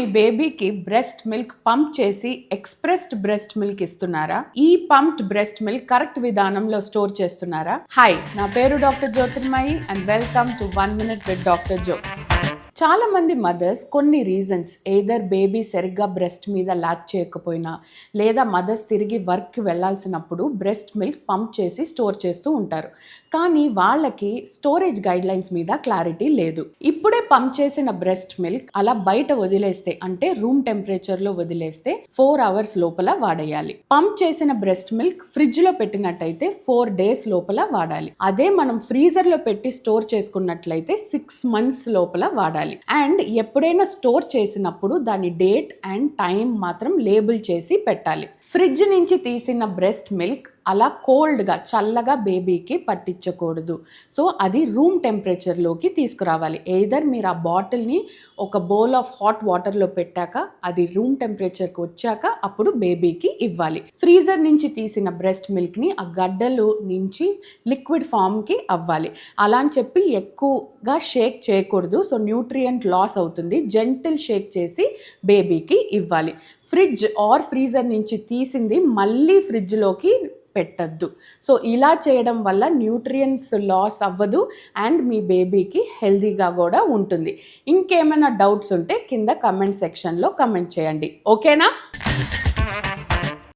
మీ బేబీకి breast milk pump చేసి expressed breast milk ఇస్తున్నారా? ఈ పంప్డ్ బ్రెస్ట్ మిల్క్ కరెక్ట్ విధానంలో స్టోర్ చేస్తున్నారా? హాయ్, నా పేరు doctor Jyothirmayi and welcome to 1 Minute with doctor Jo. చాలా మంది మదర్స్ కొన్ని రీజన్స్, ఏదర్ బేబీ సరిగ్గా బ్రెస్ట్ మీద లాక్ చేయకపోయినా లేదా మదర్స్ తిరిగి వర్క్కి వెళ్ళాల్సినప్పుడు బ్రెస్ట్ మిల్క్ పంప్ చేసి స్టోర్ చేస్తూ ఉంటారు. కానీ వాళ్ళకి స్టోరేజ్ గైడ్లైన్స్ మీద క్లారిటీ లేదు. ఇప్పుడే పంప్ చేసిన బ్రెస్ట్ మిల్క్ అలా బయట వదిలేస్తే, అంటే రూమ్ టెంపరేచర్లో వదిలేస్తే 4 hours లోపల వాడేయాలి. పంప్ చేసిన బ్రెస్ట్ మిల్క్ ఫ్రిడ్జ్లో పెట్టినట్టయితే 4 days లోపల వాడాలి. అదే మనం ఫ్రీజర్లో పెట్టి స్టోర్ చేసుకున్నట్లయితే 6 months లోపల వాడాలి. అండ్ ఎప్పుడైనా స్టోర్ చేసినప్పుడు దాని డేట్ అండ్ టైం మాత్రం లేబుల్ చేసి పెట్టాలి. ఫ్రిడ్జ్ నుంచి తీసిన బ్రెస్ట్ మిల్క్ అలా కోల్డ్గా, చల్లగా బేబీకి పట్టించకూడదు. సో అది రూమ్ టెంపరేచర్లోకి తీసుకురావాలి. ఎయిదర్ మీరు ఆ బాటిల్ని ఒక బౌల్ ఆఫ్ హాట్ వాటర్లో పెట్టాక అది రూమ్ టెంపరేచర్కి వచ్చాక అప్పుడు బేబీకి ఇవ్వాలి. ఫ్రీజర్ నుంచి తీసిన బ్రెస్ట్ మిల్క్ని ఆ గడ్డలు నుంచి లిక్విడ్ ఫామ్కి అవ్వాలి. అలా అని చెప్పి ఎక్కువగా షేక్ చేయకూడదు. సో న్యూట్రియంట్ లాస్ అవుతుంది. జెంటిల్ షేక్ చేసి బేబీకి ఇవ్వాలి. ఫ్రిడ్జ్ ఆర్ ఫ్రీజర్ నుంచి తీసింది మళ్ళీ ఫ్రిడ్జ్లోకి పెట్టద్దు. సో ఇలా చేయడం వల్ల న్యూట్రియన్స్ లాస్ అవ్వదు అండ్ మీ బేబీకి హెల్దీగా కూడా ఉంటుంది. ఇంకేమైనా డౌట్స్ ఉంటే కింద కమెంట్ సెక్షన్లో కమెంట్ చేయండి. ఓకేనా?